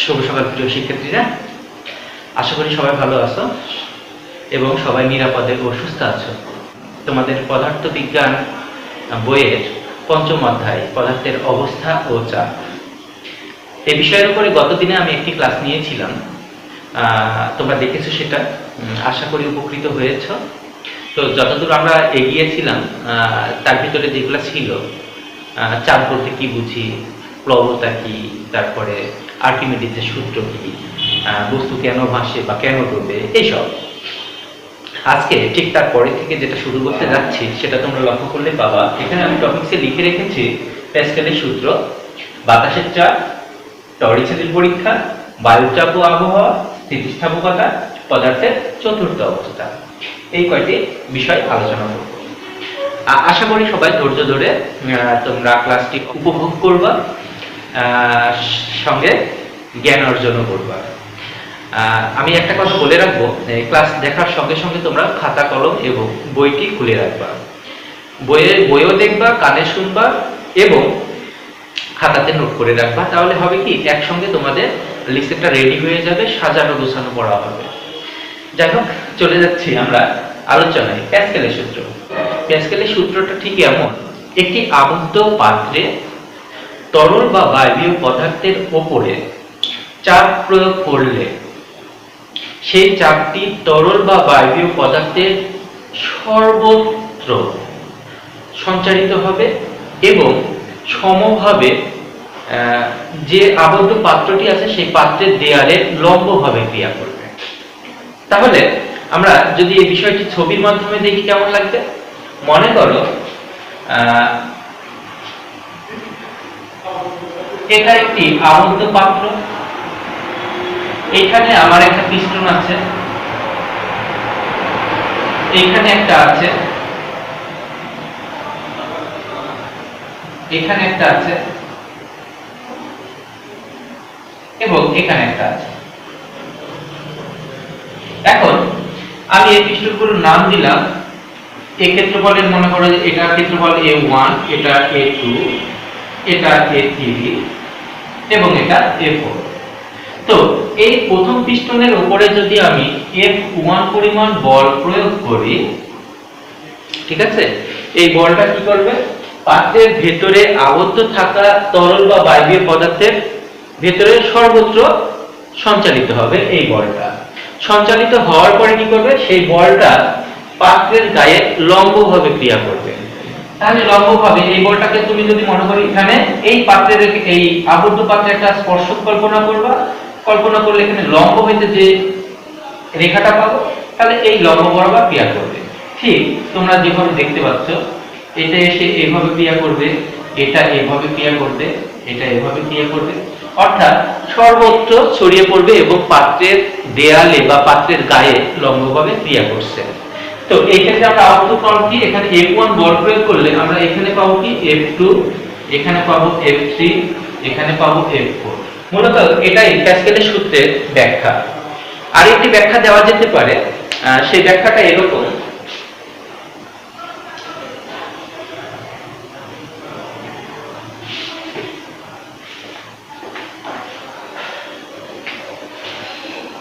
শুভ সকাল প্রিয় শিক্ষার্থীরা, আশা করি সবাই ভালো আছো এবং সবাই নিরাপদে ও সুস্থ আছো। তোমাদের পদার্থ বিজ্ঞান বইয়ের পঞ্চম অধ্যায় পদার্থের অবস্থা ও চাপ এই বিষয়ের উপরে গতদিনে আমি একটি ক্লাস নিয়েছিলাম। তোমরা দেখেছো, সেটা আশা করি উপকৃত হয়েছ। তো যতদূর আমরা এগিয়েছিলাম তার ভিতরে যেগুলো ছিল, চাপ বলতে কি বুঝি, প্লবতা কি, তারপরে আর্কিমিডিসের সূত্র কি, বস্তু কেন ভাসে বা কেন ডোবে, এইসব। আজকে ঠিক তার পরে থেকে যেটা শুরু করতে যাচ্ছি সেটা তোমরা লক্ষ্য করলে পাবা, এখানে আমি টপিকসে লিখে রেখেছি প্যাসকেলের সূত্র, বাতাসের চাপ, টরিচেলের পরীক্ষা, বায়ুর চাপ ও আবহাওয়া, স্থিতিস্থাপকতা, পদার্থের চতুর্থ অবস্থা। এই কয়টি বিষয় আলোচনা করব। আশা করি সবাই ধৈর্য ধরে তোমরা ক্লাসটি উপভোগ করবা, সঙ্গে জ্ঞান অর্জনও করবা। আমি একটা কথা বলে রাখবো, ক্লাস দেখার সঙ্গে সঙ্গে তোমরা খাতা কলম এবং বইটি খুলে রাখবা। বইও দেখবা, কানে শুনবা এবং খাতাতে নোট করে রাখবা। তাহলে হবে কি, একসঙ্গে তোমাদের লিস্টটা রেডি হয়ে যাবে, সাজানো গোছানো পড়া হবে। যাই হোক, চলে যাচ্ছি আমরা আলোচনায়। প্যাসকেলের সূত্র। প্যাসকেলের সূত্রটা ঠিক এমন: একটি আবদ্ধ পাত্রে তরল বা বায়বীয় পদার্থের ওপরে চাপ প্রয়োগ করলে সেই চাপটি তরল বা বায়বীয় পদার্থের সর্বত্র সঞ্চারিত হবে এবং সমভাবে যে আবদ্ধ পাত্রটি আছে সেই পাত্রের দেয়ালে লম্বভাবে ক্রিয়া করবে। তাহলে আমরা যদি এই বিষয়টি ছবির মাধ্যমে দেখি কেমন লাগবে? মনে করো এটা একটি আবদ্ধ পাত্র, এখানে আমার একটা পিস্টন আছে, এখানে একটা আছে, এখানে একটা আছে এবং এখানে একটা আছে। এখন আমি এই পিস্টনগুলোর নাম দিলাম। এই ক্ষেত্রফলের মনে করো যে এটা ক্ষেত্রফল A1, এটা A2, এটা A3 এবং এটা A4। তো এই প্রথম পিস্টনের উপরে যদি আমি F1 পরিমাণ বল প্রয়োগ করি, ঠিক আছে, এই বলটা কি করবে? পাত্রের ভেতরে আবদ্ধ থাকা তরল বা বায়বীয় পদার্থের ভেতরে সর্বত্র সঞ্চালিত হবে। এই বলটা সঞ্চালিত হওয়ার পরে কি করবে? সেই বলটা পাত্রের গায়ে লম্বভাবে ক্রিয়া করবে। তাহলে লম্বভাবে এই বলটাকে তুমি যদি মনে করি এখানে এই পাত্রের, এই আবদ্ধ পাত্রে একটা স্পর্শক কল্পনা করবা। কল্পনা করলে এখানে লম্ব হইতে যে রেখাটা পাবো, তাহলে এই লম্ব বরাবর ক্রিয়া করবে। ঠিক তোমরা যেভাবে দেখতে পাচ্ছ, এটা এসে এইভাবে ক্রিয়া করবে, এটা এইভাবে ক্রিয়া করবে, এটা এইভাবে ক্রিয়া করবে, অর্থাৎ সর্বত্র ছড়িয়ে পড়বে এবং পাত্রের দেয়ালে বা পাত্রের গায়ে লম্বভাবে ক্রিয়া করছে। তো এই ক্ষেত্রে আমরা আউটপুট পাবো কি? এখানে F1 বল প্রয়োগ করলে আমরা এখানে পাবো কি? F2, এখানে পাবো F3, এখানে পাবো F4। মূলত এটাই প্যাসকেলের সূত্রের ব্যাখ্যা। আর একটি ব্যাখ্যা দেওয়া যেতে পারে, সেই ব্যাখ্যাটা এরকম: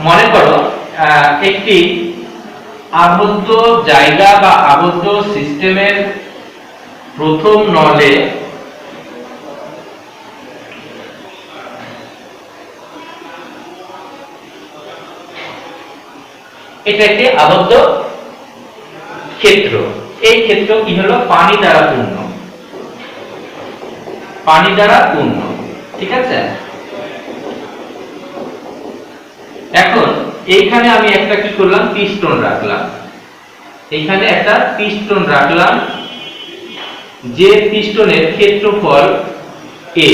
মনে করো একটি আবদ্ধ জায়গা বা আবদ্ধ সিস্টেমের প্রথম নলে এটা একটি আবদ্ধ ক্ষেত্র। এই ক্ষেত্র কি হলো? পানি দ্বারা পূর্ণ, পানি দ্বারা পূর্ণ, ঠিক আছে। এখন এইখানে আমি একটা কি করলাম? পিস্টন রাখলাম। এখানে একটা পিস্টন রাখলাম, যে পিস্টনের ক্ষেত্রফল A।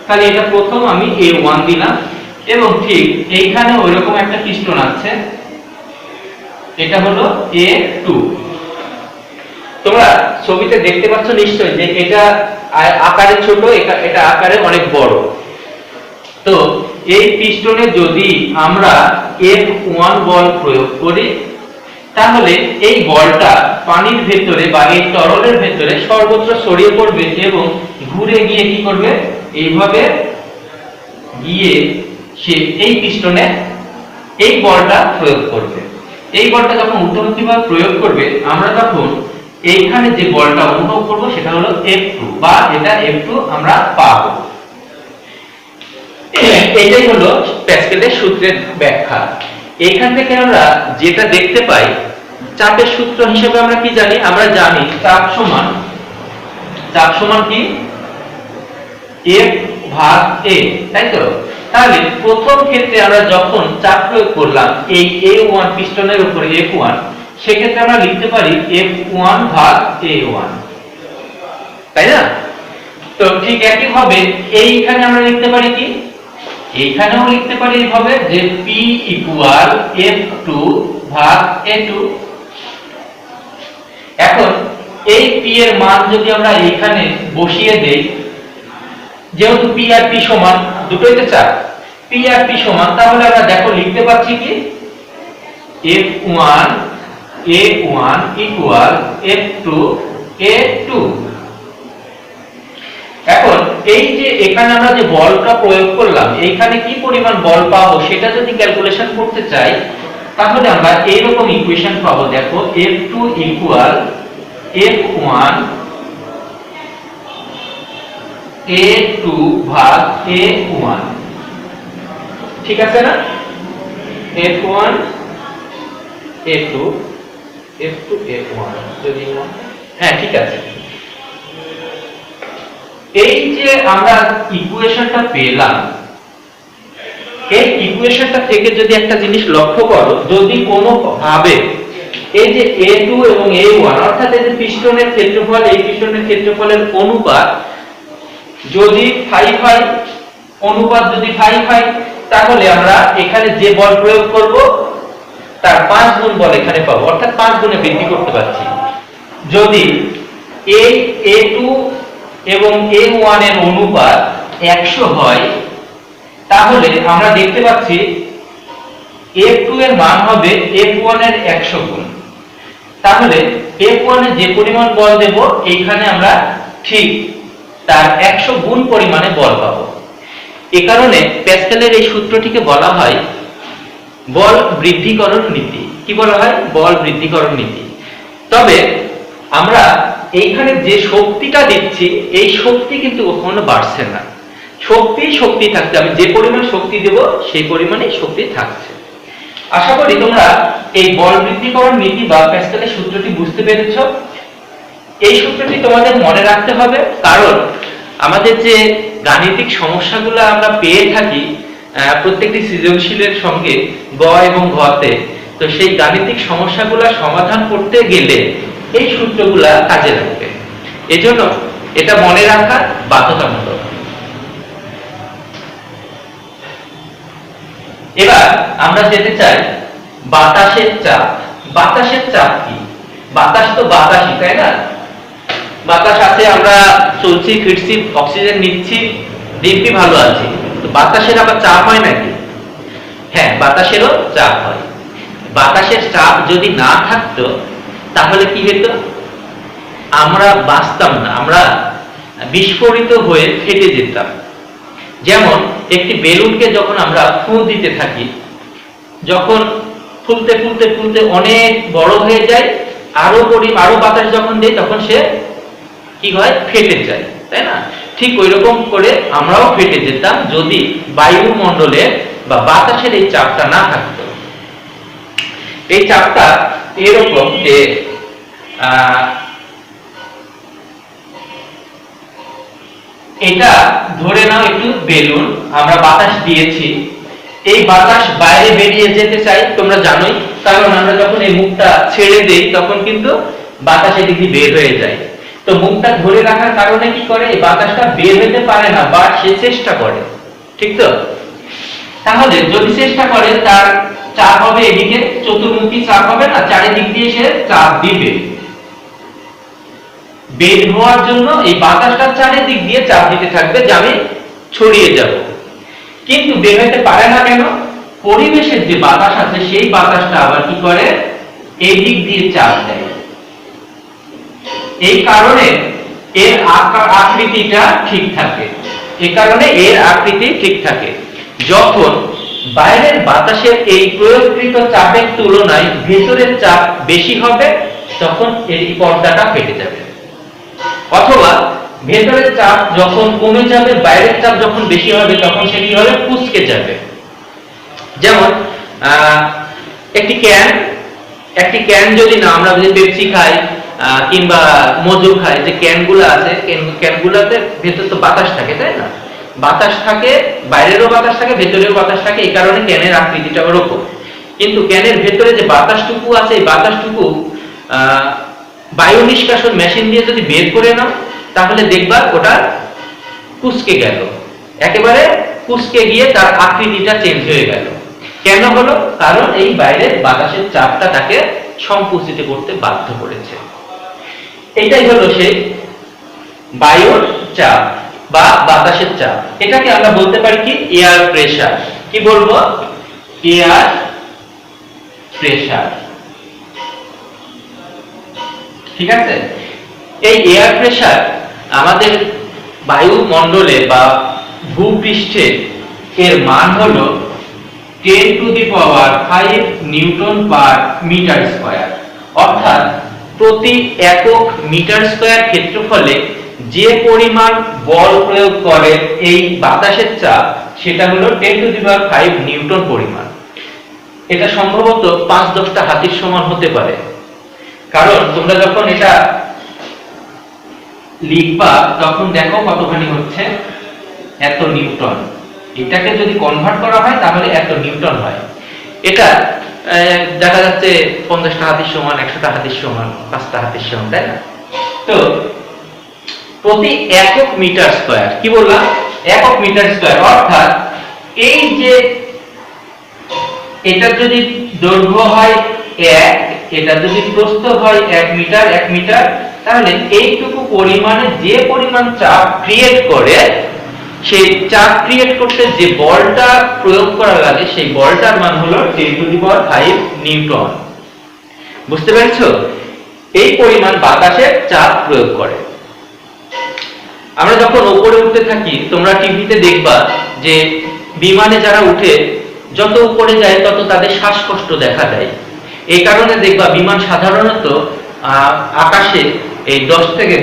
তাহলে এটা প্রথম আমি A1 দিলাম এবং ঠিক এইখানে ওইরকম একটা পিস্টন আছে, এটা হলো A2। তোমরা ছবিতে দেখতে পাচ্ছ নিশ্চয়ই যে এটা আকারে ছোট, এটা আকারে অনেক বড়। তো এই পিস্টনে যদি আমরা F1 বল প্রয়োগ করি, তাহলে এই বলটা পানির ভেতরে বা এই তরলের ভেতরে সর্বত্র ছড়িয়ে পড়বে এবং ঘুরে গিয়ে কি করবে? এইভাবে গিয়ে সে এই পিস্টনে এই বলটা প্রয়োগ করবে। এই বলটা যখন ঊর্ধ্বমুখীভাবে প্রয়োগ করবে, আমরা তখন এইখানে যে বলটা অনুভব করব সেটা হলো F2 বা এটা F2 আমরা পাবো। এটাই হলো প্যাসকেলের সূত্রের ব্যাখ্যা। এখান থেকে আমরা যেটা দেখতে পাই, চাপের সূত্র হিসেবে আমরা কি জানি? আমরা জানি চাপ সমান কি F ভাগ A, তাই তো? তাহলে প্রথম ক্ষেত্রে আমরা যখন চাপ প্রয়োগ করলাম এই A1 পিস্টনের উপরে F1, সেক্ষেত্রে আমরা লিখতে পারি F1 ভাগ A1, তাই না? তো ঠিক একই ভাবে এইখানে আমরা লিখতে পারি কি, এইখানেও লিখতে পারি এইভাবে যে P ইকুয়াল F2 ভাগ A2। এখন এই P এর মান যদি আমরা এইখানে বসিয়ে দেই, যেহেতু P আর P সমান, দুটোই তো চাপ, P আর P সমান, তাহলে আমরা দেখো লিখতে পাচ্ছি কি F1 A1 equal F2 A2। এখন এই যে এখানে আমরা যে বলটা প্রয়োগ করলাম, এইখানে কি পরিমাণ বল পাবো সেটা যদি ক্যালকুলেশন করতে চাই, তাহলে আমরা এইরকম ইকুয়েশন পাবো। দেখো F2 ইকুয়াল F1 A2 ভাগ A1, ঠিক আছে না? F1 A2 F2 A1 যদি, হ্যাঁ ঠিক আছে। এই যে আমরা ইকুয়েশনটা পেলাম, এই ইকুয়েশনটা থেকে যদি একটা জিনিস লক্ষ্য করো, যদি কোনো ভাবে এই যে A2 এবং A1 অর্থাৎ এই যে পিস্টনের ক্ষেত্রফল, এই পিস্টনের ক্ষেত্রফলের অনুপাত যদি 5 হয়, অনুপাত যদি 5 হয়, তাহলে আমরা এখানে যে বল প্রয়োগ করব তার 5 গুণ বল এখানে পাবো, অর্থাৎ 5 গুণে বৃদ্ধি করতে পারছি। যদি এই A2 এবং A1 এর অনুপাত 100 হয়, তাহলে আমরা দেখতে পাচ্ছি F2 এর মান হবে F1 এর 100 গুণ। তাহলে F1 এ যে পরিমাণ বল দেব, এইখানে আমরা ঠিক তার 100 গুণ পরিমাণে বল পাবো। এই কারণে প্যাসকেলের এই সূত্রটিকে বলা হয় বল বৃদ্ধিকরণ নীতি। কি বলা হয়? বল বৃদ্ধিকরণ নীতি। তবে আমরা এইখানে যে শক্তিটা দিচ্ছি, এই শক্তি কিন্তু কখনো বাড়ছে না, শক্তি থাকছে। আমি যে পরিমাণ শক্তি দেব সেই পরিমাণে শক্তি থাকছে। আশা করি তোমরা এই বল বৃদ্ধিকরণ নীতি বা প্যাসকেলের সূত্রটি বুঝতে পেরেছো। এই সূত্রটি তোমাদের মনে রাখতে হবে, কারণ আমাদের যে গাণিতিক সমস্যাগুলো আমরা পেয়ে থাকি প্রত্যেকটি সৃজনশীলের সঙ্গে গ এবং ঘতে, তো সেই গাণিতিক সমস্যাগুলো সমাধান করতে গেলে এই সূত্রগুলা কাজে লাগবে। এজন্য এটা মনে রাখা বাধ্যতামূলক। এবার আমরা যেতে চাই বাতাসের চাপ। বাতাসের চাপ কি? বাতাস তো বাতাসই, তাই না? বাতাস আছে, আমরা চলছি ফিরছি, অক্সিজেন নিচ্ছি, দিব্যি ভালো আছি। তো বাতাসের আবার চাপ হয় নাকি? হ্যাঁ, বাতাসেরও চাপ হয়। বাতাসের চাপ যদি না থাকতো তাহলে কি হতো? আমরা বাঁচতাম না, আমরা বিস্ফোরিত হয়ে ফেটে যেতাম। যেমন একটি বেলুনকে যখন আমরা ফুঁ দিতে থাকি, যখন ফুলতে ফুলতে ফুলতে অনেক বড় হয়ে যায়, আরো বাতাস যখন দেয় তখন সে কি হয়? ফেটে যায়, তাই না? ঠিক ওই রকম করে আমরাও ফেটে যেতাম যদি বায়ুমণ্ডলের বা বাতাসের এই চাপটা না থাকতো। এই চাপটা এরকম যে এটা ধরে নাও একটু বেলুন, আমরা বাতাস দিয়েছি, এই বাতাস বাইরে বেরিয়ে যেতে চাই, তোমরা জানোই, কারণ আমরা যখন এই মুখটা ছেড়ে দেই তখন কিন্তু বাতাস এদিক দিয়ে বের হয়ে যায়। তো মুখটা ধরে রাখার কারণে কি করে? এই বাতাসটা বের হতে পারে না, বা সে চেষ্টা করে, ঠিক তো? তাহলে যদি চেষ্টা করে, তার চাপ হবে এদিকে, চতুর্মুখী চাপ হবে না, চারিদিক দিয়ে সে চাপ দিবে। বের হওয়ার জন্য এই বাতাসটা চারিদিক দিয়ে চাপ দিতে থাকবে যে আমি ছড়িয়ে যাব। কিন্তু বের হতে পারে না কেন? পরিবেশের যে বাতাস আছে সেই বাতাসটা আবার কি করে? এই দিক দিয়ে চাপ দেয়। এই কারণে এর আকৃতিটা ঠিক থাকে, এই কারণে এর আকৃতি ঠিক থাকে। যখন বাইরের বাতাসের এই প্রয়োগকৃত চাপের তুলনায় ভেতরের চাপ বেশি হবে তখন এই পর্দাটা ফেটে যাবে, অথবা ভেতরের চাপ যখন কমে যাবে বাইরের চাপ যখন বেশি হবে তখন সে কি হবে, কুঁচকে যাবে। যেমন একটি ক্যান যদি না, আমরা যদি পেপসি খাই কিংবা মজু খাই, যে ক্যানগুলো আছে, ক্যানগুলোতে ভেতর তো বাতাস থাকে, তাই না? বাতাস থাকে, বাইরেরও বাতাস থাকে, ভেতরেও বাতাস থাকে, এই কারণে ক্যানের আকৃতিটা ওরকম। কিন্তু ক্যানের ভেতরে যে বাতাসটুকু আছে, এই বাতাসটুকু বায়ু নিষ্কাশন মেশিন দিয়ে যদি বের করে নাও তাহলে দেখবা ওটা কুঁচকে গেল, একেবারে কুঁচকে গিয়ে তার আকৃতিটা চেঞ্জ হয়ে গেল। কেন হলো? কারণ এই বাইরের বাতাসের চাপটা তাকে সংকুচিত করতে বাধ্য করেছে। এটাই হলো সেই বায়ুর চাপ বা বাতাসের চাপ। এটাকে আমরা বলতে পারি কি, এয়ার প্রেসার। কি বলবো? Air pressure. ঠিক আছে? এই এয়ার প্রেসার আমাদের বায়ুমণ্ডলে বা ভূপৃষ্ঠে এর মান হলো 10⁵ নিউটন পার মিটার স্কয়ার, অর্থাৎ প্রতি একক মিটার স্কয়ার ক্ষেত্রফলে যে পরিমাণ বল প্রয়োগ করে এই বাতাসের চাপ সেটা হলো 10⁵ নিউটন পরিমাণ। এটা সম্ভবত ৫-১০টা হাতির সমান হতে পারে, কারণ তোমরা যখন এটা লিখবা তখন দেখো কতখানি হচ্ছে, এত নিউটন। এটাকে যদি কনভার্ট করা হয় তাহলে এত নিউটন হয়। এটা দেখা যাচ্ছে 50টা হাতির সমান, 100টা হাতির সমান, 5টা হাতির সমান, তাই না? তো প্রতি একক মিটার স্কয়ার, কি বললাম? একক মিটার স্কয়ার, অর্থাৎ এই যে এটা যদি দৈর্ঘ্য হয় 1, এটা যদি প্রস্থ হয় 1 মিটার, তাহলে এইটুকু পরিমাণে যে পরিমাণ চাপ ক্রিয়েট করে, সেই চাপ ক্রিয়েট করতে যে বলটা প্রয়োগ করা লাগে সেই বলটার মান হলো 10⁵ নিউটন। বুঝতে পেরেছো? এই পরিমাণ বাতাসের চাপ প্রয়োগ করে। আমরা যখন উপরে উঠতে থাকি, তোমরা টিভিতে দেখবা যে বিমানে যারা উঠে যত উপরে যায় তত তাদের শ্বাসকষ্ট দেখা যায়। এই কারণে দেখবা বিমান সাধারণত আকাশে এই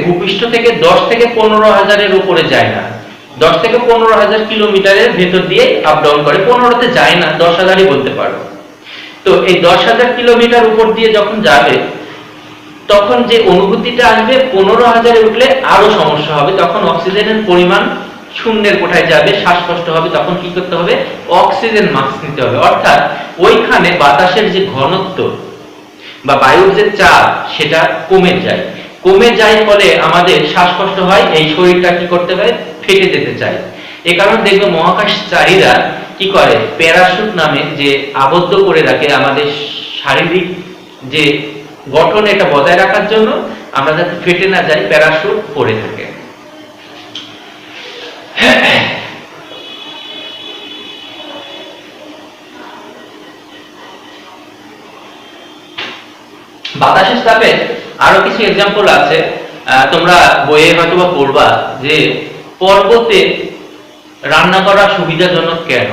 ভূপৃষ্ঠ থেকে 10 থেকে 15,000-এর উপরে যায় না। 10 থেকে 15,000 কিলোমিটারের ভেতর দিয়ে আপ ডাউন করে, 15তে যায় না, 10,000ই বলতে পারো। তো এই 10,000 কিলোমিটার উপর দিয়ে যখন যাবে তখন যে অনুভূতিটা আসবে, 15,000-এ উঠলে আরো সমস্যা হবে, তখন অক্সিজেনের পরিমাণ শূন্যের কোঠায় যাবে, শ্বাসকষ্ট হবে। তখন কি করতে হবে? অক্সিজেন মাস্ক নিতে হবে, অর্থাৎ ওইখানে বাতাসের যে ঘনত্ব বা বায়ুর যে চাপ সেটা কমে যায় ফলে আমাদের শ্বাসকষ্ট হয়, এই শরীরটা কি করতে পারে? ফেটে যেতে চায়। এই কারণে দেখবে মহাকাশচারীরা কি করে, প্যারাশুট নামে যে আবদ্ধ করে রাখে আমাদের শারীরিক যে গঠন, এটা বজায় রাখার জন্য আমরা যাতে ফেটে না যাই প্যারাশুট পরে থাকে। বাতাসের চাপে আরো কিছু এক্সাম্পল আছে, তোমরা বইয়ে হয়তো বা পড়বা যে পর্বতে রান্না করা সুবিধাজনক কেন।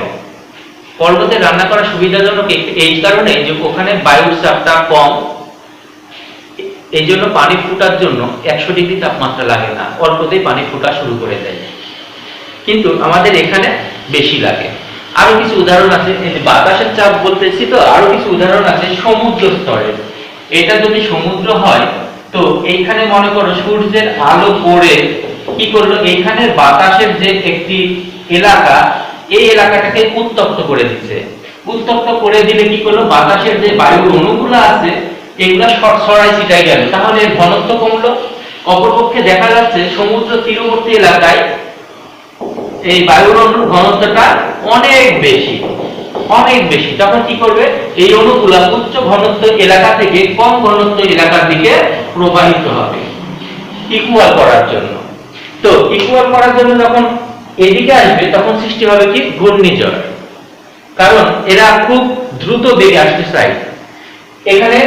পর্বতে রান্না করা সুবিধাজনক এই কারণে যে ওখানে বায়ুর চাপটা কম, এই জন্য পানি ফুটার জন্য 100 ডিগ্রি তাপমাত্রা লাগে না, অল্পতেই পানি ফুটা শুরু করে দেয়। কিন্তু আমাদের এখানে বেশি লাগে। আরো কিছু উদাহরণ আছে, এই যে বাতাসের চাপ বলতেছি, তো আরো কিছু উদাহরণ আছে সমুদ্র স্তরে। এটা যদি সমুদ্র হয় তো এইখানে মনে করো সূর্যের আলো পড়ে কি করলো, এইখানে বাতাসের যে একটি এলাকা, এই এলাকাটাকে উত্তপ্ত করে দিচ্ছে। উত্তপ্ত করে দিলে কি করলো, বাতাসের যে বায়ুর অণুগুলো আছে এগুলা ছড়াই ছিটাই গেল, তাহলে এর ঘনত্ব কমলো। অপরপক্ষে দেখা যাচ্ছে সমুদ্র তীরবর্তী এলাকায় এই বায়ুর অণুর ঘনত্বটা অনেক বেশি। তখন কি করবে, এই অণুগুলা উচ্চ ঘনত্ব এলাকা থেকে কম ঘনত্ব এলাকার দিকে প্রবাহিত হবে ইকুয়াল করার জন্য। তো ইকুয়াল করার জন্য যখন এদিকে আসবে তখন সৃষ্টি হবে কি, ঘূর্ণিঝড়। কারণ এরা খুব দ্রুত বেগে আসতে চায়। এখানে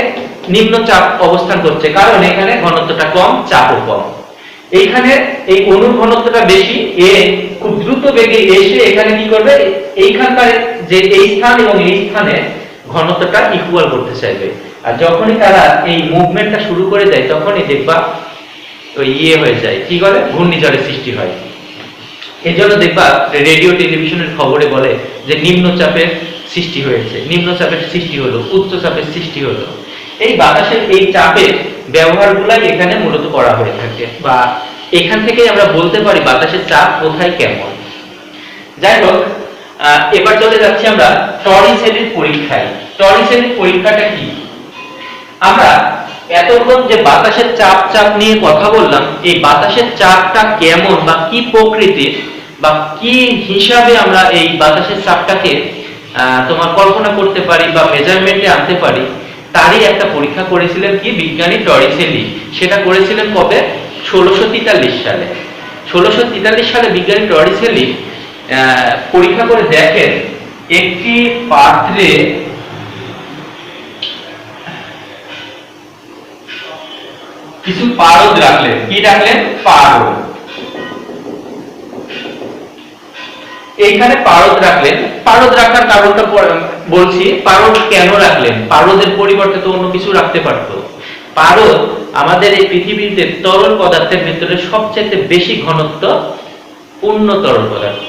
নিম্নচাপ অবস্থান করছে কারণ এখানে ঘনত্বটা কম, চাপও কম। এইখানে এই অণুর ঘনত্বটা বেশি, এ খুব দ্রুত বেগে এসে এখানে কি করবে, এইখানকার যে এই স্থান এবং এই স্থানে ঘনত্বটা ইকুয়াল করতে চাইবে। আর যখনই তারা এই মুভমেন্টটা শুরু করে দেয় তখনই দেখবা ওই হয়ে যায়, কি করে, ঘূর্ণিঝড়ের সৃষ্টি হয়। এই জন্য দেখবা রেডিও টেলিভিশনের খবরে বলে যে নিম্নচাপের সৃষ্টি হয়েছে, নিম্নচাপের সৃষ্টি হলো, উচ্চ চাপের সৃষ্টি হলো। এই বাতাসের এই চাপের ব্যবহারগুলাই এখানে মূলত করা হয়ে থাকে, বা এখান থেকেই আমরা বলতে পারি বাতাসের চাপ কোথায় কেমন। যাই হোক, এবার চলে যাচ্ছি আমরা টরিসেলির পরীক্ষায়। টরিসেলির পরীক্ষাটা কি? আমরা এতক্ষণ যে বাতাসের চাপ নিয়ে কথা বললাম, এই বাতাসের চাপটা কেমন বা কি প্রকৃতির বা কি হিসাবে আমরা এই বাতাসের চাপটাকে তোমার কল্পনা করতে পারি বা মেজারমেন্টে আনতে পারি, তারই একটা পরীক্ষা করেছিলেন কি বিজ্ঞানী টরিসেলি। সেটা করেছিলেন কবে? 1643 সালে। 1643 সালে বিজ্ঞানী টরিসেলি পরীক্ষা করে দেখেন একটি পাত্রে কিছু পারদ রাখলেন। কি রাখলেন? পারদ। এইখানে পারদ রাখলেন। পারদ রাখার কারণটা বলছি। পারদ কেন রাখলেন? পারদের পরিবর্তে তো অন্য কিছু রাখতে পারতো। পারদ আমাদের এই পৃথিবীতে তরল পদার্থের ভিতরে সবচেয়ে বেশি ঘনত্ব পূর্ণ তরল পদার্থ।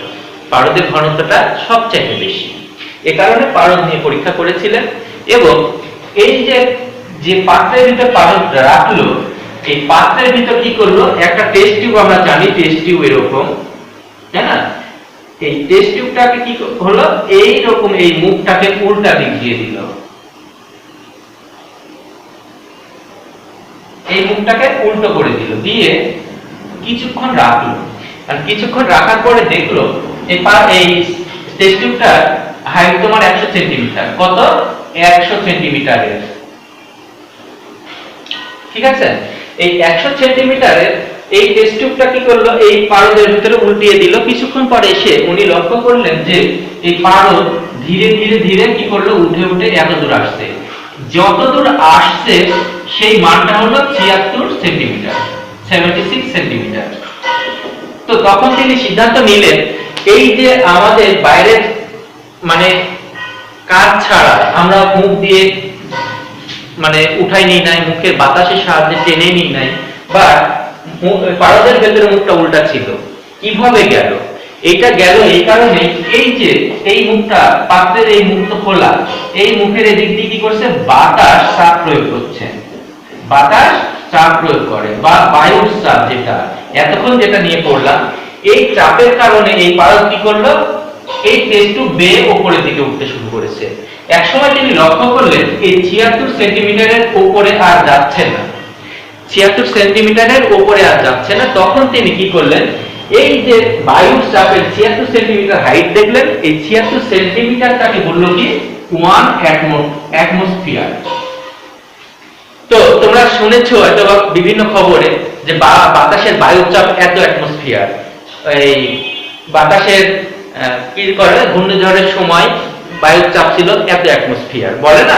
পারদের ঘনত্বটা সবচেয়ে বেশি, এ কারণে পারদ নিয়ে পরীক্ষা করেছিলেন। এবং এই যে পাত্রের ভিতর পারদ রাখলো, এই পাত্রের ভিতর কি করলো, একটা টেস্ট টিউব, আমরা জানি টেস্ট টিউব এরকম, তাই না? এই টেস্ট টিউবটাকে কি হলো, এই রকম এই মুখটাকে উল্টা দিক দিয়ে দিল। এই মুখটাকে উল্টো করে দিল, দিয়ে কিছুক্ষণ রাখলো। আর কিছুক্ষণ রাখার পরে দেখলো এই টেস্ট টিউবটার হাইট তোমার 100 সেন্টিমিটার। কত? 100 সেন্টিমিটারের। ঠিক আছে? এই 100 সেন্টিমিটারের এই টেস্ট টিউবটা কি করলো, এই পারদের ভিতরে উল্টিয়ে দিল। কিছুক্ষণ পরে এসে উনি লক্ষ্য করলেন যে এই পারদ ধীরে ধীরে ধীরে কি করলো, উঠে উঠে এত দূর আসছে। যত দূর আসছে সেই মানটা হলো 76 সেন্টিমিটার, 76 সেন্টিমিটার। তো তখন তিনি সিদ্ধান্ত নিলেন, এই যে আমাদের বাইরের মানে কাজ ছাড়া আমরা মুখ দিয়ে মানে উঠাই নিই নাই, মুখের বাতাসের সাহায্যে টেনে নিই নাই, বা পারদের ভেতরে মুখটা উল্টা ছিল। কিভাবে গেল? এইটা গেল এই কারণে, এই যে এই মুখটা, পাত্রের এই মুখ তো খোলা, এই মুখের এদিক দিয়ে কি করছে, বাতাস চাপ প্রয়োগ করছে। বাতাস চাপ প্রয়োগ করে, বা বায়ুর চাপ, যেটা এতক্ষণ যেটা নিয়ে পড়লাম, এই চাপের কারণে এই পারদ কি করলো, এই টেস্ট টিউব বেয়ে উপরের দিকে উঠতে শুরু করেছে। একসময় তিনি লক্ষ্য করলেন এই 76 সেন্টিমিটারের উপরে আর যাচ্ছে না, 76 সেন্টিমিটারের উপরে আর যাচ্ছে না। তখন তিনি কি করলেন, এই যে বায়ুর চাপের 76 সেন্টিমিটার হাইট দেখলেন, এই 76 সেন্টিমিটারটাকে বললো কি 1 অ্যাটমসফিয়ার। তো তোমরা শুনেছো হয়তো বিভিন্ন খবরে যে বাতাসের বায়ুর চাপ এত অ্যাটমসফিয়ার। এই বাতাসের কি করে, ঘূর্ণিঝড়ের সময় বায়ুর চাপ ছিল এত অ্যাটমসফিয়ার, বলে না?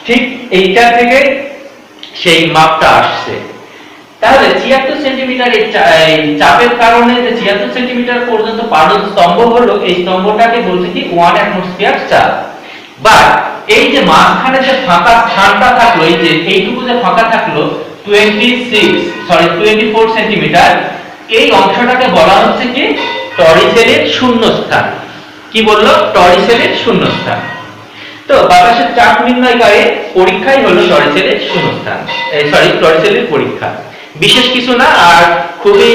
ঠিক এইটা থেকে সেই মাপটা আসছে। তাহলে 76 সেন্টিমিটার এই চাপের কারণে যে 76 সেন্টিমিটার পর্যন্ত পারদ স্তম্ভ হলো, এই স্তম্ভটাকে বলছে কি 1 অ্যাটমসফিয়ার চাপ। বা এই যে মাঝখানে যে ফাঁকা স্থানটা থাকলো, এই যে এইটুকু যে ফাঁকা থাকলো 24 সেন্টিমিটার, এই অংশটাকে বলা হচ্ছে কি টরিসেলের শূন্যস্থান। কি বললো? টরিসেলের শূন্যস্থান। তো বাতাসের চাপ নির্ণয়কারী পরীক্ষাই হলো টরিসেলের শূন্যস্থান, টরিসেলের পরীক্ষা। বিশেষ কিছু না, আর খুবই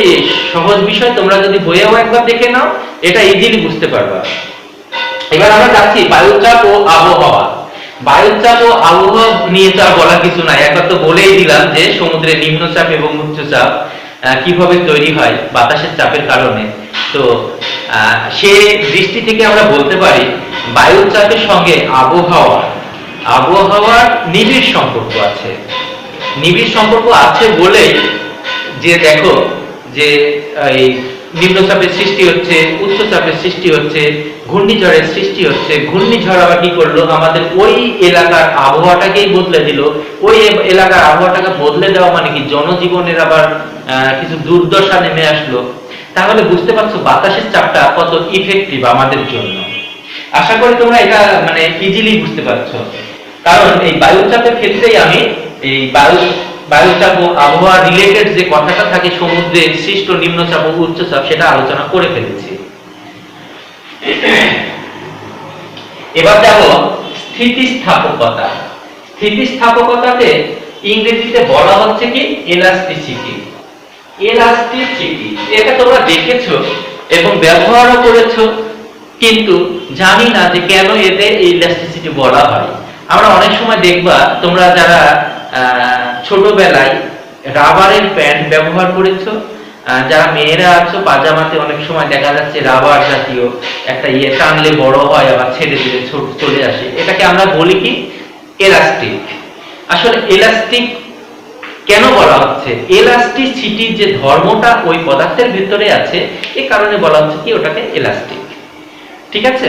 সহজ বিষয়। তোমরা যদি বইয়েও একবার দেখে নাও, এটা ইজিলি বুঝতে পারবা। এবার আমরা যাচ্ছি বায়ুচাপ ও আবহাওয়া। বায়ুচাপ ও আবহাওয়া নিয়ে তো আর বলার কিছু নাই, একবার তো বলেই দিলাম যে সমুদ্রে নিম্নচাপ এবং উচ্চচাপ কিভাবে তৈরি হয় বাতাসের চাপের কারণে। তো সে দৃষ্টি থেকে আমরা বলতে পারি বায়ুর চাপের সঙ্গে আবহাওয়ার নিবিড় সম্পর্ক আছে। নিবিড় সম্পর্ক আছে বলেই যে দেখো যে এই নিম্নচাপের সৃষ্টি হচ্ছে, উচ্চচাপের সৃষ্টি হচ্ছে, ঘূর্ণিঝড়ের সৃষ্টি হচ্ছে। ঘূর্ণিঝড় আবার কি করলো, আমাদের ওই এলাকার আবহাওয়াটাকেই বদলে দিল। ওই এলাকার আবহাওয়াটাকে বদলে দেওয়া মানে কি জনজীবনের আবার কিছু দুর্দশা নেমে আসলো, তাহলে বুঝতে পারছো বাতাসের চাপটা কত ইফেক্টিভ আমাদের জন্য। আশা করি তোমরা এটা মানে ইজিলি বুঝতে পারছো, কারণ এই বায়ুচাপের ক্ষেত্রেই আমি এই বায়ুচাপ ও আবহাওয়া রিলেটেড যে কথাটা থাকে সমুদ্রে সৃষ্ট নিম্নচাপ ও উচ্চচাপ সেটা আলোচনা করে ফেলেছি। এবার দেখো স্থিতিস্থাপকতা। স্থিতিস্থাপকতাতে ইংরেজিতে বলা হচ্ছে কি এলাস্টিসিটি। এলাস্টিসিটি এটা তোমরা দেখেছো এবং ব্যবহারও করেছো, কিন্তু জানি না যে কেন এতে ইলাস্টিসিটি বলা হয়। আমরা অনেক সময় দেখবা তোমরা যারা ছোটবেলায় রাবারের প্যান্ট ব্যবহার করেছো, যারা মেয়েরা আছো পাজামাতে অনেক সময় দেখা যাচ্ছে রাবার জাতীয় একটা টানলে বড় হয় আবার ছেড়ে দিলে ছোট চলে আসে, এটাকে আমরা বলি কি এলাস্টিক। আসলে এলাস্টিক কেন বলা হচ্ছে, এলাস্টিসিটির যে ধর্মটা ওই পদার্থের ভিতরে আছে এই কারণে বলা হচ্ছে কি ওটাকে এলাস্টিক। ঠিক আছে,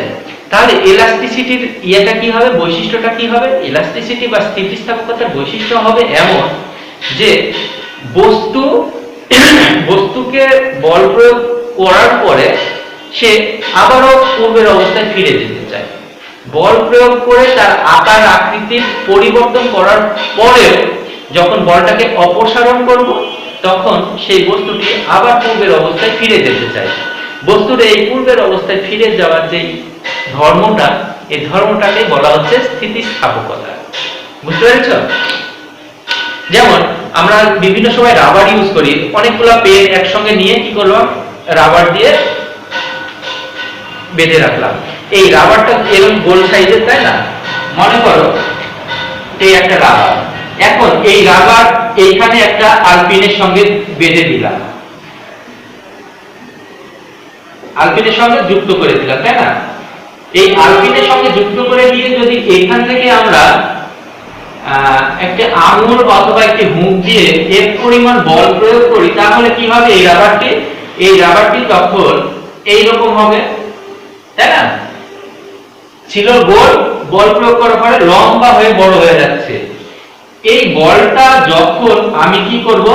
তাহলে এলাস্টিসিটির ইয়েটা কি হবে, বৈশিষ্ট্যটা কি হবে? এলাস্টিসিটি বা স্থিতিস্থাপকতার বৈশিষ্ট্য হবে এমন যে বস্তুকে বল প্রয়োগ করার পরে সে আবারও পূর্বের অবস্থায় ফিরে যেতে চায়। বল প্রয়োগ করে তার আকার আকৃতির পরিবর্তন করার পরেও যখন বলটাকে অপসারণ করব তখন সেই বস্তুটি আবার পূর্বের অবস্থায় ফিরে যেতে চায়। বস্তুর এই পূর্বের অবস্থায় ফিরে যাওয়ার যে ধর্মটা, এই ধর্মটাকে বলা হচ্ছে স্থিতিস্থাপকতা। বুঝতে পেরেছ? যেমন আমরা বিভিন্ন সময় রাবার ইউজ করি, অনেকগুলো পেন একসঙ্গে নিয়ে কি করলাম, রাবার দিয়ে বেঁধে রাখলাম। এই রাবারটা এরকম গোল সাইজের, তাই না? মনে করো এই একটা রাবার, এখন এই রাবার এইখানে একটা আলপিনের সঙ্গে বেঁধে দিলাম, আলপিনের সঙ্গে যুক্ত করে দিলাম, তাই না? এই আলপিনের সঙ্গে যুক্ত করে দিয়ে যদি এখান থেকে আমরা একটা আঙুল অথবা একটি হুক দিয়ে এর পরিমাণ বল প্রয়োগ করি, তাহলে কি হবে, এই রাবারটি তখন এইরকম হবে, তাই না? ছিল গোল, বল প্রয়োগ করার পরে লম্বা হয়ে বড় হয়ে যাচ্ছে। এই বলটা যখন আমি কি করব,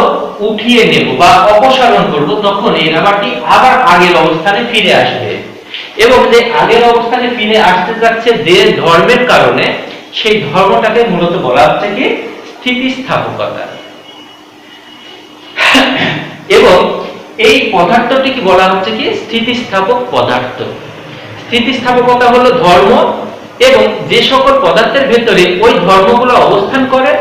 উঠিয়ে নেব বা অপসারণ করব, তখন এই রাবারটি আবার আগের অবস্থানে ফিরে আসবে এবং যে আগের অবস্থানে ফিরে আসতে যাচ্ছে যে ধর্মের কারণে, সেই ধর্মটাকে মূলত বলা হচ্ছে কি স্থিতিস্থাপকতা। এবং এই পদার্থটিকে বলা হচ্ছে কি স্থিতিস্থাপক পদার্থ। স্থিতিস্থাপকতা হলো ধর্ম, এবং যে সকল পদার্থের ভেতরে ওই ধর্মগুলো অবস্থান করে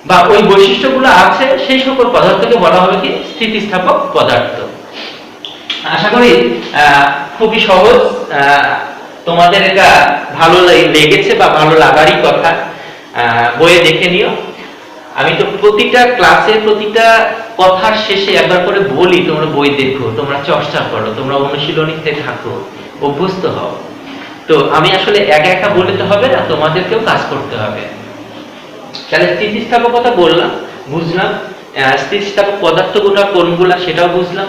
বা ওই বৈশিষ্ট্যগুলো আছে সেই সকল পদার্থকে বলা হবে কি স্থিতিস্থাপক পদার্থ। আশা করি খুবই সহজ, তোমাদের এটা ভালো লেগেছে বা ভালো লাগারই কথা। বইয়ে দেখে নিও। আমি তো প্রতিটা ক্লাসে প্রতিটা কথার শেষে একবার করে বলি তোমরা বই দেখো, তোমরা চর্চা করো, তোমরা অনুশীলনীতে থাকো, অভ্যস্ত হও। তো আমি আসলে একা একা বলে তো হবে না, তোমাদেরকেও কাজ করতে হবে। তাহলে স্থিতিস্থাপকতা বললাম, বুঝলাম, স্থিতিস্থাপক পদার্থগুলো কোনগুলা সেটাও বুঝলাম,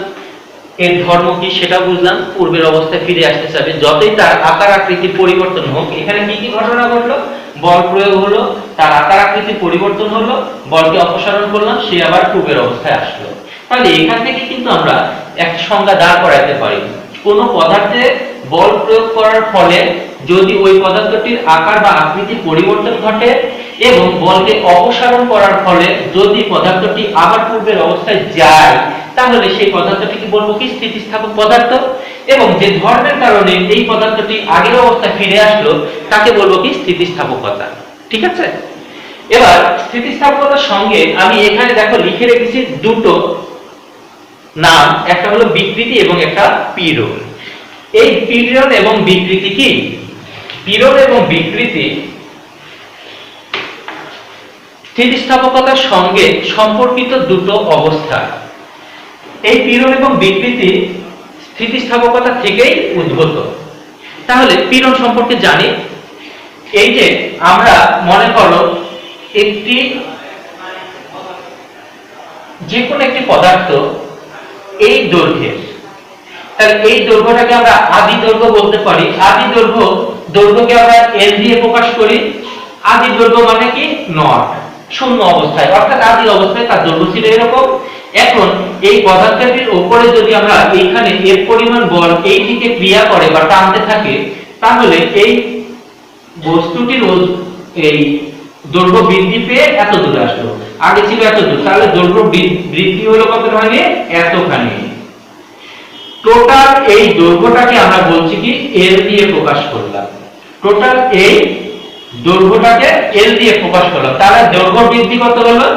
এর ধর্ম কি সেটাও বুঝলাম, পূর্বের অবস্থায় ফিরে আসতে চাবে যতই তার আকার আকৃতির পরিবর্তন হোক। এখানে কি কি ঘটনা ঘটলো, বল প্রয়োগ হলো, তার আকার আকৃতির পরিবর্তন হলো, বলকে অপসারণ করলাম, সে আবার পূর্বের অবস্থায় আসলো। তাহলে এখান থেকে কিন্তু আমরা একটা সংজ্ঞা দাঁড় করাতে পারি, কোন পদার্থে বল প্রয়োগ করার ফলে যদি ওই পদার্থটির আকার বা আকৃতির পরিবর্তন ঘটে এবং বলকে অপসারণ করার ফলে যদি পদার্থটি আবার পূর্বের অবস্থায় যায়, তাহলে সেই পদার্থটিকে বলবো কি স্থিতিস্থাপক পদার্থ। এবং যে ধর্মের কারণে এই পদার্থটি আগের অবস্থায় ফিরে আসলো তাকে বলবো কি স্থিতিস্থাপকতা। ঠিক আছে, এবার স্থিতিস্থাপকতার সঙ্গে আমি এখানে দেখো লিখে রেখেছি দুটো নাম, একটা হলো বিকৃতি এবং একটা পীড়ন। এই পীড়ন এবং বিকৃতি কি? পীড়ন এবং বিকৃতি স্থিতিস্থাপকতার সঙ্গে সম্পর্কিত দুটো অবস্থা। এই পীড়ন এবং বিকৃতি স্থিতিস্থাপকতা থেকেই উদ্ভূত। তাহলে পীড়ন সম্পর্কে জানি, এই যে আমরা মনে করো একটি যে কোনো একটি পদার্থ এই দৈর্ঘ্যের, তাহলে এই দৈর্ঘ্যটাকে আমরা আদি দৈর্ঘ্য বলতে পারি। আদি দৈর্ঘ্যকে আমরা এল দিয়ে প্রকাশ করি। আদি দৈর্ঘ্য মানে কি নট, শূন্য অবস্থায়, অর্থাৎ আদি অবস্থায় তার দৈর্ঘ্য ছিল এরকম এখন এই পদার্থটির উপরে যদি আমরা এইখানে এর পরিমাণ বল এই দিকে ক্রিয়া করে বা টানতে থাকে, তাহলে এই বস্তুটির এই দৈর্ঘ্য বৃদ্ধি পেয়ে এত দূরে আসলো। আগে ছিল এত দূর, তাহলে দৈর্ঘ্য বৃদ্ধি হলো কতখানি? এতখানি। টোটাল এই দৈর্ঘ্যটাকে আমরা বলছি কি এল দিয়ে প্রকাশ করলাম। টোটাল এই দৈর্ঘ্যটাকে এল দিয়ে প্রকাশ করলাম। তাহলে দৈর্ঘ্য বৃদ্ধি কত হলো?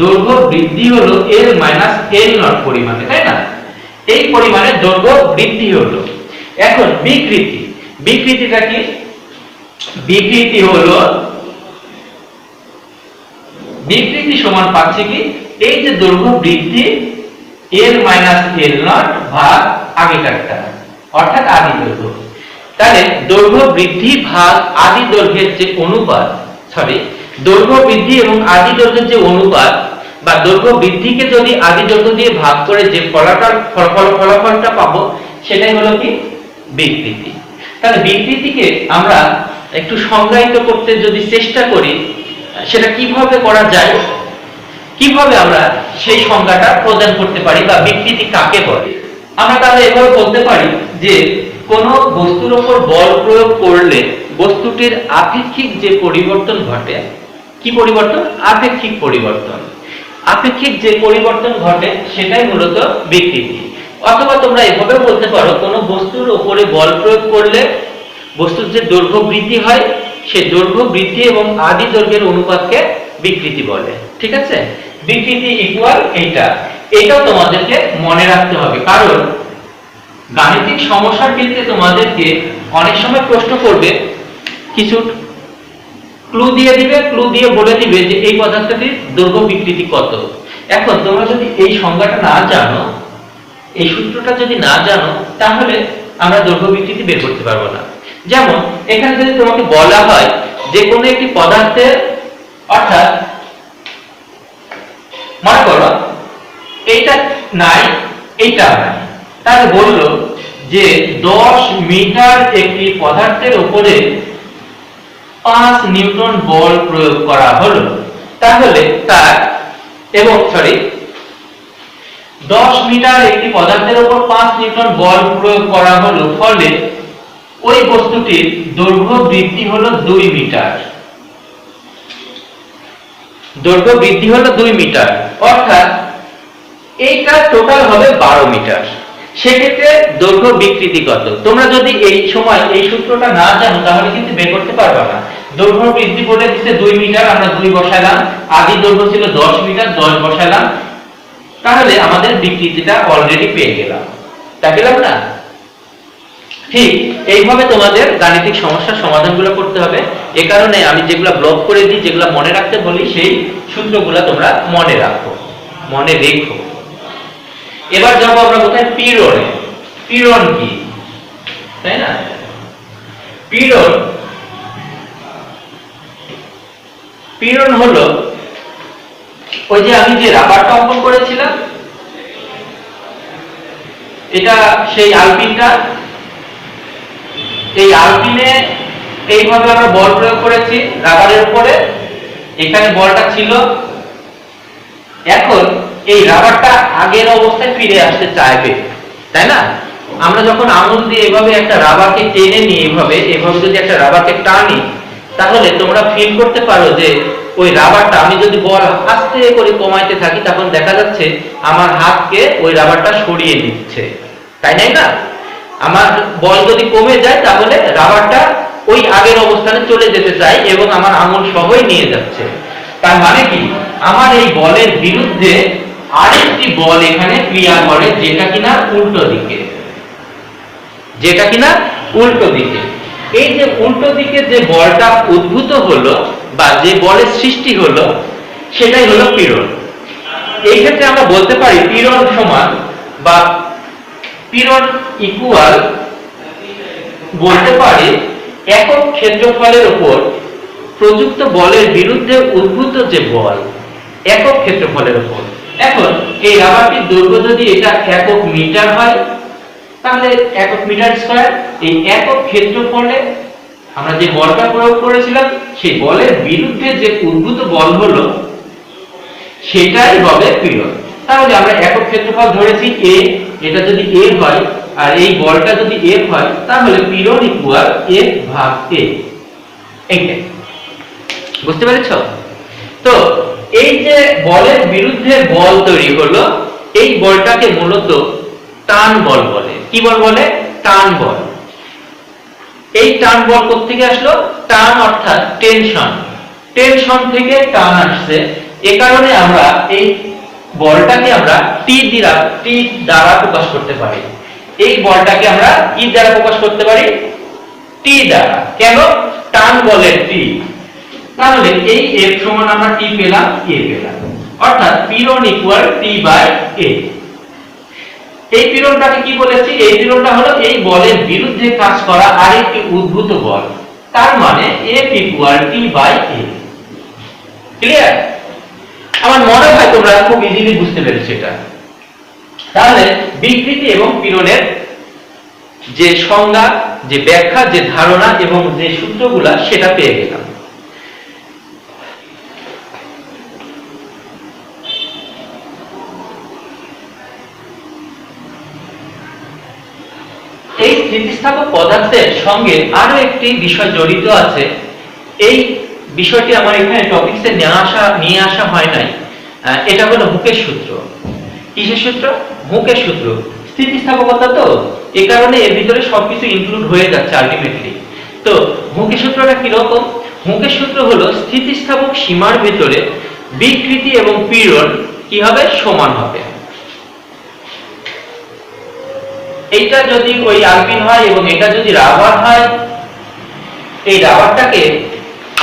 দৈর্ঘ্য বৃদ্ধি হলো এল মাইনাস এল নট পরিমাণে, তাই না? এই পরিমাণে দৈর্ঘ্য বৃদ্ধি হলো। এখন বিকৃতি, বিকৃতিটা কি? বিকৃতি হলো, বিকৃতি সমান পাচ্ছি কি এই যে দৈর্ঘ্য বৃদ্ধি এল মাইনাস এল নট ভাগ আগেকারটা, অর্থাৎ আদি দৈর্ঘ্য। তাহলে দৈর্ঘ্য বৃদ্ধি ভাগ আদি দৈর্ঘ্যের যে অনুপাত, দৈর্ঘ্য বৃদ্ধি এবং আদি দৈর্ঘ্যের যে অনুপাত বা দৈর্ঘ্য বৃদ্ধিকে যদি আদি দৈর্ঘ্য দিয়ে ভাগ করে যে ফলাফলটা পাবো সেটাই হলো কি বিকৃতি। তাহলে বিকৃতিকে আমরা একটু সংজ্ঞায়িত করতে যদি চেষ্টা করি, সেটা কিভাবে করা যায়, কিভাবে আমরা সেই সংজ্ঞাটা প্রদান করতে পারি বা বিকৃতি কাকে বলে? আমরা তাহলে এভাবে বলতে পারি যে কোন বস্তুর উপর বল প্রয়োগ করলে বস্তুটির আপেক্ষিক যে পরিবর্তন ঘটে, কি পরিবর্তন? আপেক্ষিক পরিবর্তন। আপেক্ষিক যে পরিবর্তন ঘটে সেটাই মূলত বিকৃতি। অথবা তোমরা এভাবে বলতে পারো কোন বস্তুর উপরে বল প্রয়োগ করলে বস্তুর যে দৈর্ঘ্য বৃদ্ধি হয় সেই দৈর্ঘ্য বৃদ্ধি এবং আদি দৈর্ঘ্যের অনুপাতকে বিকৃতি বলে। ঠিক আছে? বিকৃতি ইকুয়াল এইটা, এটাও তোমাদেরকে মনে রাখতে হবে, কারণ গাণিতিক সমস্যার ক্ষেত্রে তোমাদেরকে অনেক সময় প্রশ্ন করবে, কিছু ক্লু দিয়ে দিবে, ক্লু দিয়ে বলে দিবে যে এই পদার্থটির দৈর্ঘ্য বিকৃতি কত। এখন তোমরা যদি এই সংজ্ঞাটা না জানো, এই সূত্রটা যদি না জানো, তাহলে আমরা দৈর্ঘ্য বিকৃতি বের করতে পারবো না। যেমন এখানে যদি তোমাকে বলা হয় যে কোনো একটি পদার্থের, অর্থাৎ মনে করো এইটা নাই, এইটা নাই, তাহলে বললো যে 10 মিটার একটি পদার্থের উপরে 5 নিউটন বল প্রয়োগ করা হলো, তাহলে তার এবং 10 মিটার একটি পদার্থের উপর 5 নিউটন বল প্রয়োগ করা হলো, ফলে ওই বস্তুটির দৈর্ঘ্য বৃদ্ধি হলো 2 মিটার। দৈর্ঘ্য বৃদ্ধি হলো 2 মিটার, অর্থাৎ এইটা টোটাল হবে 12 মিটার। সেক্ষেত্রে দৈর্ঘ্য বিকৃতি কত? তোমরা যদি এই সময় এই সূত্রটা না জানো তাহলে কিন্তু বের করতে পারবে না। দৈর্ঘ্য বৃদ্ধি বলে দিচ্ছে 2 মিটার, আমরা 2 বসাইলাম, আদি দৈর্ঘ্য ছিল 10 মিটার, 10 বসাইলাম, তাহলে আমাদের বিকৃতিটা অলরেডি পেয়ে গেলাম, তাই পেলাম না? ঠিক এইভাবে তোমাদের গাণিতিক সমস্যার সমাধানগুলো করতে হবে। এই কারণে আমি যেগুলো ব্লক করে দিই, যেগুলো মনে রাখতে বলি, সেই সূত্রগুলো তোমরা মনে রাখো, মনে রেখো। এবার যাবো আমরা কোথায়? পীড়নে। পীড়ন কি, তাই না? পীড়ন, পীড়ন হলো ওই যে আমি যে রাবারটা অঙ্কন করেছিলাম, এটা সেই আলপিনটা, এই আলপিনে এইভাবে আমরা বল প্রয়োগ করেছি রাবারের উপরে, এখানে বলটা ছিল, এখন এই রাবারটা আগের অবস্থায় ফিরে আসতে চাইবে, তাই না? আমরা যখন আঙুল দিয়ে এভাবে একটা রাবারকে টেনে নিই, এভাবে যদি একটা রাবারকে টানি, তাহলে তোমরা ফিল করতে পারো যে ওই রাবারটা, আমি যদি বল আস্তে করে কমাইতে থাকি তখন দেখা যাচ্ছে আমার হাতকে ওই রাবারটা সরিয়ে দিচ্ছে, তাই না? আমার বল যদি কমে যায় তাহলে রাবারটা ওই আগের অবস্থানে চলে যেতে চায় এবং আমার আঙুল সহই নিয়ে যাচ্ছে। তার মানে কি, আমার এই বলের বিরুদ্ধে আরেকটি বল এখানে ক্রিয়া করে, যেটা কিনা উল্টো দিকে, যেটা কিনা উল্টো দিকে। এই যে উল্টো দিকে যে বলটা উদ্ভূত হলো বা যে বলের সৃষ্টি হলো, সেটাই হলো পীড়ন। এই ক্ষেত্রে আমরা বলতে পারি পীড়ন সমান বা পীড়ন ইকুয়াল বলতে পারি একক ক্ষেত্রফলের উপর প্রযুক্ত বলের বিরুদ্ধে উদ্ভূত যে বল, একক ক্ষেত্রফলের উপর। এখন এই রাবারটির দৈর্ঘ্য যদি এটা একক মিটার হয়, তাহলে একক মিটার স্কয়ার, এই একক ক্ষেত্রফলে আমরা যে বলটা প্রয়োগ করেছিলাম সেই বলের বিরুদ্ধে যে উদ্ভূত বল হলো সেটাই হবে পীড়ন। তাহলে আমরা একক ক্ষেত্রফল ধরেছি a, এটা যদি a হয় আর এই বলটা যদি F হয় তাহলে পীড়ন ইকুয়াল F ভাগ a। এইটাই বুঝতে পেরেছো? তো এই যে বলের বিরুদ্ধে বল তৈরি হলো, এই বলটাকে মূলত টান বল বলে। কি বল বলে? টান বল। এই টান বল কোত্থেকে আসলো? টান অর্থাৎ টেনশন, টেনশন থেকে টান আসছে। এ কারণে আমরা এই বলটাকে আমরা টি দ্বারা প্রকাশ করতে পারি। এই বলটাকে আমরা কি দ্বারা প্রকাশ করতে পারি? টি দ্বারা। কেন? টান বলের টি। তাহলে এই F সমান আমরা টি পেলাম, a পেলাম, অর্থাৎ পীড়ন ইকুয়াল টি বাই a। এই পীড়নটাকে কি বলেছি? এই পীড়নটা হলো এই বলের বিরুদ্ধে কাজ করা আরেকটি উদ্ভূত বল, তার মানে F equal T by a। Clear? আমার মনে হয় তোমরা খুব ইজিলি বুঝতে পেরেছো এটা। তাহলে বিকৃতি এবং পীড়নের যে সংজ্ঞা, যে ব্যাখ্যা, যে ধারণা এবং যে সূত্রগুলা সেটা পেয়ে গেলাম। এই স্থিতিস্থাপক পদার্থের সঙ্গে আরো একটি বিষয় জড়িত আছে। এই বিষয়টি আমার এখানে টপিকসে নিয়ে আসা হয় নাই। এটা হলো হুকের সূত্র। কিসের সূত্র? হুকের সূত্র। স্থিতিস্থাপকতা তো, এই কারণে এর ভিতরে সবকিছু ইনক্লুড হয়ে যাচ্ছে আলটিমেটলি। তো হুকের সূত্রটা কি রকম? হুকের সূত্র হলো স্থিতিস্থাপক সীমার ভিতরে বিকৃতি এবং পীড়ন কি হবে? সমান হবে। এইটা যদি ওই আলপিন হয় এবং এটা যদি রাবার হয়, এই রাবারটাকে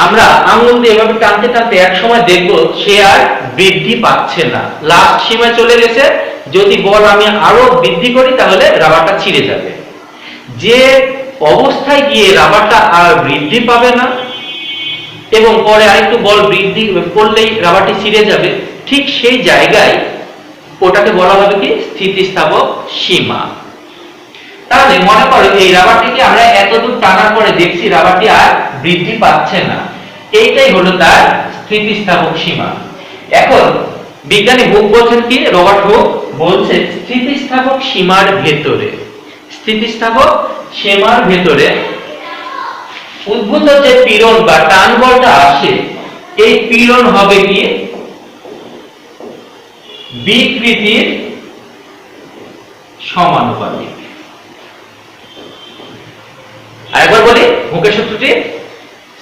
আমরা আঙুল দিয়ে এভাবে টানতে টানতে এক সময় দেখব সে আর বৃদ্ধি পাচ্ছে না, লাস্ট সীমায় চলে গেছে। যদি বল আমি আরো বৃদ্ধি করি তাহলে রাবারটা ছিঁড়ে যাবে। যে অবস্থায় গিয়ে রাবারটা আর বৃদ্ধি পাবে না এবং পরে আরেকটু বল বৃদ্ধি করলেই রাবারটি ছিঁড়ে যাবে, ঠিক সেই জায়গায় ওটাকে বলা হবে কি? স্থিতিস্থাপক সীমা। তাহলে মনে করো এই রাবারটিকে আমরা এতদূর টানার পরে দেখছি রাবারটি আর বৃদ্ধি পাচ্ছে না, এইটাই হলো তার স্থিতিস্থাপক সীমা। এখন বিজ্ঞানী হুক বলছেন কি? রবার্ট হুক বলছে স্থিতিস্থাপক সীমার ভেতরে, স্থিতিস্থাপক সীমার ভেতরে উদ্ভূত যে পীড়ন বা টান বলটা আসে, এই পীড়ন হবে কি? বিকৃতির সমানুপাতিক। আরেকবার বলি হুকের সূত্রটি,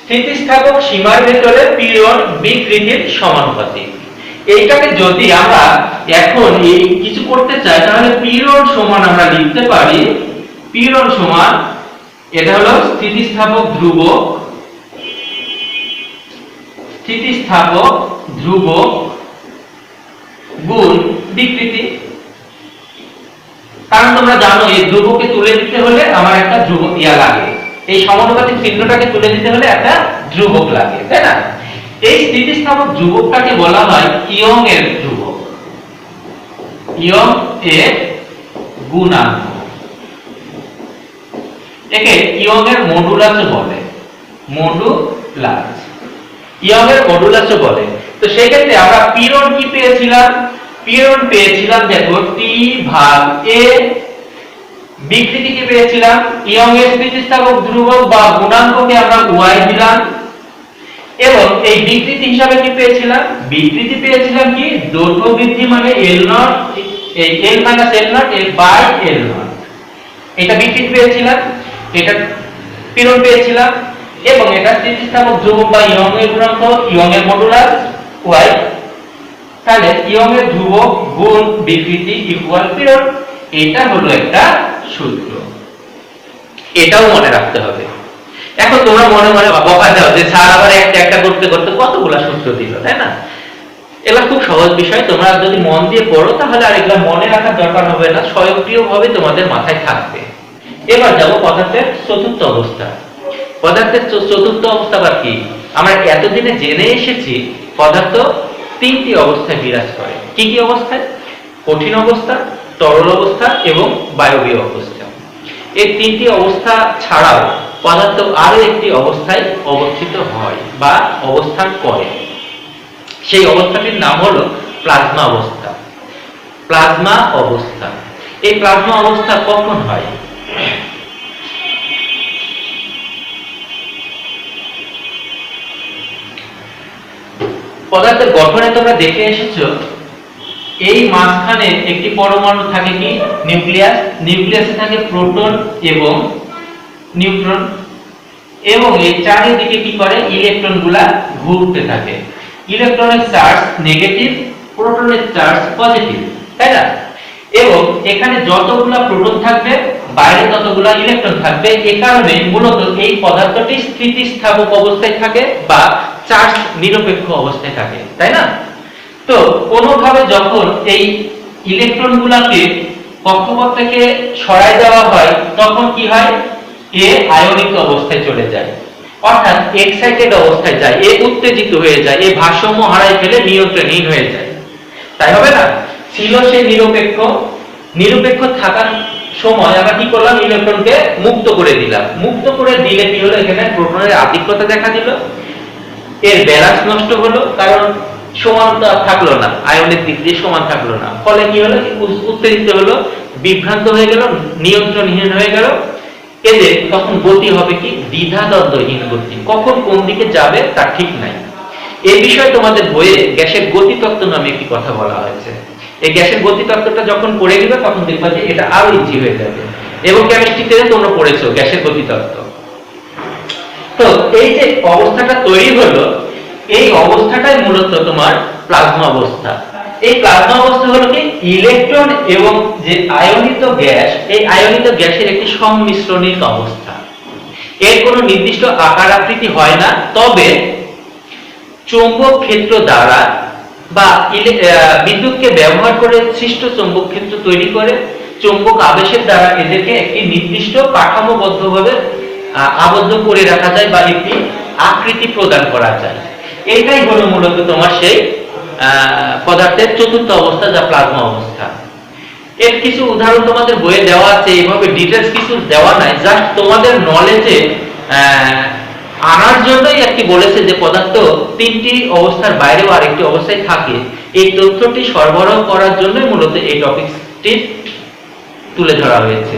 স্থিতিস্থাপক সীমার ভেতরে পীড়ন বিকৃতির সমানুপাতিক। এইটাকে যদি আমরা এখন এই কিছু করতে চাই তাহলে পীড়ন সমান আমরা লিখতে পারি, পীড়ন সমান, এটা হলো স্থিতিস্থাপক ধ্রুবক, স্থিতিস্থাপক ধ্রুবক গুণ বিকৃতি। কারণ তোমরা জানো এই ধ্রুবককে তুলে দিতে হলে আমার একটা ধ্রুবক লাগে, এই সমানুপাতিক চিহ্নটাকে তুলে দিতে হলে একটা ধ্রুবক লাগে, তাই না? এই স্থিতিস্থাপক ধ্রুবকটাকে বলা হয় ইয়ং এর ধ্রুবক, ইয়ং এর গুণাঙ্ক। একে ইয়ং এর মডুলাসও বলে, মডুলাস, ইয়ং এর মডুলাসও বলে। তো সেই ক্ষেত্রে আমরা পীড়ন কি পেয়েছিলাম? পীড়ন পেয়েছিলাম দেখো টি ভাগ এ, বিকৃতি কি পেয়েছিলাম? ইয়ং এর স্থিতিস্থাপক ধ্রুবক বা গুণাঙ্ককে আমরা ওয়াই দিলাম, এবং এই বিকৃতি হিসাবে কি পেয়েছিলাম? বিকৃতি পেয়েছিলাম কি? দৈর্ঘ্য বৃদ্ধি মানে এল নট, এই এল মাইনাস এল নট এ বাই এল নট, এটা বিকৃতি পেয়েছিলাম, এটা পীড়ন পেয়েছিলাম, এবং এটা স্থিতিস্থাপক ধ্রুবক বা ইয়ং এর গুণাঙ্ক, ইয়ং এর মডুলাস ওয়াই। তাহলে ইয়ং এর ধ্রুবক গুণ বিকৃতি ইকুয়াল পীড়ন, এটা হলো একটা সূত্র, এটাও মনে রাখতে হবে। এখন তোমরা মনে মনে বকা দাও যে স্যার আবার একটা একটা করতে করতে কতগুলা সূত্র দিল, তাই না? এগুলো খুব সহজ বিষয়, তোমরা যদি মন দিয়ে পড়ো তাহলে আর এগুলো মনে রাখার দরকার হবে না, স্বয়ংক্রিয়ভাবে তোমাদের মাথায় থাকবে। এবার যাব পদার্থের চতুর্থ অবস্থা। পদার্থের চতুর্থ অবস্থা বা কি? আমরা এতদিনে জেনে এসেছি পদার্থ তিনটি অবস্থায় বিরাজ করে। কি কি অবস্থায়? কঠিন অবস্থা, তরল অবস্থা এবং বায়বীয় অবস্থা। এই তিনটি অবস্থা ছাড়াও পদার্থ আরো একটি অবস্থায় অবস্থিত হয় বা অবস্থান করে, সেই অবস্থাটির নাম হলো প্লাজমা অবস্থা। প্লাজমা অবস্থা। এই প্লাজমা অবস্থা কখন হয়? পদার্থের গঠনে তোমরা দেখে এসেছো, এই মাঝখানে একটি পরমাণু থাকে কি নিউক্লিয়াস, নিউক্লিয়াসে থাকে প্রোটন এবং নিউট্রন, এবং এই চারিদিকে কি করে ইলেকট্রনগুলা ঘুরতে থাকে। ইলেকট্রনের চার্জ নেগেটিভ, প্রোটনের চার্জ পজিটিভ, তাই না? এবং এখানে যতগুলা প্রোটন থাকবে বাইরে ততগুলা ইলেকট্রন থাকবে। এই কারণে মূলত এই পদার্থটি স্থিতিস্থাপক অবস্থায় থাকে বা চার্জ নিরপেক্ষ অবস্থায় থাকে, তাই না? তো কোনোভাবে যখন এই ইলেকট্রনগুলোকে কক্ষপথ থেকে সরাই দেওয়া হয় তখন কি হয়? এ আয়নিক অবস্থায় চলে যায়, অর্থাৎ এক্সাইটেড অবস্থায় যায়, এ উত্তেজিত হয়ে যায়, এ ভারসাম্য হারায় ফেলে নিয়ন্ত্রণহীন হয়ে যায়। তাই হবে না? ছিল সে নিরপেক্ষ, নিরপেক্ষ থাকার সময় আমরা কি করলাম? ইলেকট্রনকে মুক্ত করে দিলাম। মুক্ত করে দিলে কি হলো? এখানে প্রোটনের আধিক্যতা দেখা দিল, এর ব্যালেন্স নষ্ট হলো, কারণ সমানতা থাকলো না, আয়নের দিক দিয়ে সমান থাকলো না। ফলে কি হলো? উত্তেজিত হলো, বিভ্রান্ত হয়ে গেল, নিয়ন্ত্রণহীন হয়ে গেল। এদের তখন গতি হবে কি দ্বিধাদ্বন্দ্বহীন গতি, কখন কোন দিকে যাবে তার ঠিক নাই। এই বিষয়ে তোমাদের বইয়ে গ্যাসের গতিতত্ত্ব নামে একটি কথা বলা হয়েছে। এই গ্যাসের গতিতত্ত্বটা যখন পড়ে দিবে তখন দেখবা যে এটা আরো ইজি হয়ে যাবে। এবং কেমিস্ট্রিতে তোমরা পড়েছো গ্যাসের গতিতত্ত্ব। তো এই যে অবস্থাটা তৈরি হলো, এই অবস্থাটাই মূলত তোমার প্লাজমা অবস্থা। এই প্লাজমা অবস্থা হলো কি ইলেকট্রন এবং যে আয়নিত গ্যাস, এই আয়নিত গ্যাসের একটি সংমিশ্রণিত অবস্থা। এর কোনো নির্দিষ্ট আকার আকৃতি হয় না, তবে চৌম্বক ক্ষেত্র দ্বারা বা বিদ্যুৎকে ব্যবহার করে সৃষ্ট চৌম্বক ক্ষেত্র তৈরি করে চৌম্বক আবেশের দ্বারা এদেরকে একটি নির্দিষ্ট কাঠামোবদ্ধভাবে আবদ্ধ করে রাখা যায় বা একটি আকৃতি প্রদান করা যায়। এটাই হলো মূলত তোমার সেই পদার্থের চতুর্থ অবস্থা, যা প্লাজমা অবস্থা। এর কিছু উদাহরণ তোমাদের বইয়ে দেওয়া আছে, এইভাবে ডিটেইলস কিছু দেওয়া নাই, জাস্ট তোমাদের নলেজে আনার জন্যই আর কি বলেছে যে পদার্থ তিনটি অবস্থার বাইরেও আরেকটি অবস্থায় থাকে। এই তথ্যটি সরবরাহ করার জন্যই মূলত এই টপিকটি তুলে ধরা হয়েছে।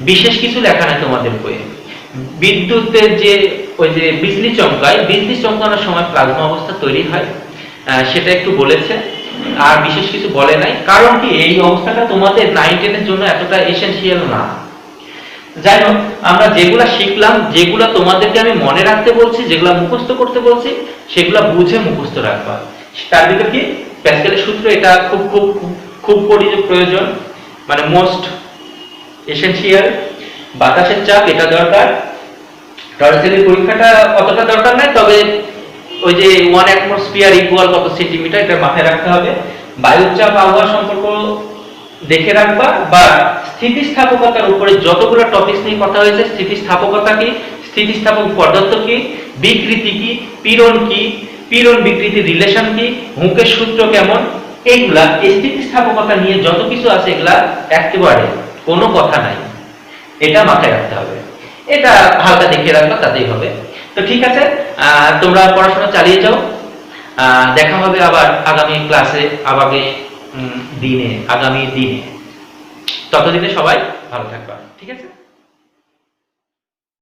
বিশেষ কিছু লেখা নাই তোমাদের বইয়ে। বিদ্যুতের যে ওই যে বিজলি চমকায়, বিজলি চমকানোর সময় প্লাজমা অবস্থা তৈরি হয়, সেটা একটু বলেছে, আর বিশেষ কিছু বলে নাই। কারণ কি এই অবস্থাটা তোমাদের 9-10 এর জন্য এতটা এসেনশিয়াল না। যাই হোক, আমরা যেগুলা শিখলাম, যেগুলা তোমাদেরকে আমি মনে রাখতে বলছি, যেগুলা মুখস্থ করতে বলছি, সেগুলা বুঝে মুখস্থ রাখবা। তার ভিতর কি প্যাসকেলের সূত্র, এটা খুব খুব খুব প্রয়োজন, মানে মোস্ট এসেনশিয়াল। বাতাসের চাপ, এটা দরকার। টর্সেলের পরীক্ষাটা অতটা দরকার নাই, তবে ওই যে 1 অ্যাটমসফিয়ার ইকুয়াল কত সেন্টিমিটার, এটা মাথায় রাখতে হবে। বায়ুর চাপ, আবহাওয়া সম্পর্ক দেখে রাখবা। বা স্থিতিস্থাপকতার উপরে যতগুলো টপিকস নিয়ে কথা হয়েছে, স্থিতিস্থাপকতা কি, স্থিতিস্থাপক পদার্থ কি, বিকৃতি কি, পীড়ন কি, পীড়ন বিকৃতি রিলেশন কি, হুকের সূত্র কেমন, এইগুলা এই স্থিতিস্থাপকতা নিয়ে যত কিছু আছে এগুলা একেবারে কোনো কথা নাই, এটা মাথায় রাখতে হবে। এটা হালকা দেখে রাখবা, তাতেই হবে। তো ঠিক আছে, তোমরা পড়াশোনা চালিয়ে যাও। দেখা হবে আবার আগামী ক্লাসে, আগামী দিনে। ততদিনে সবাই ভালো থাকবা, ঠিক আছে?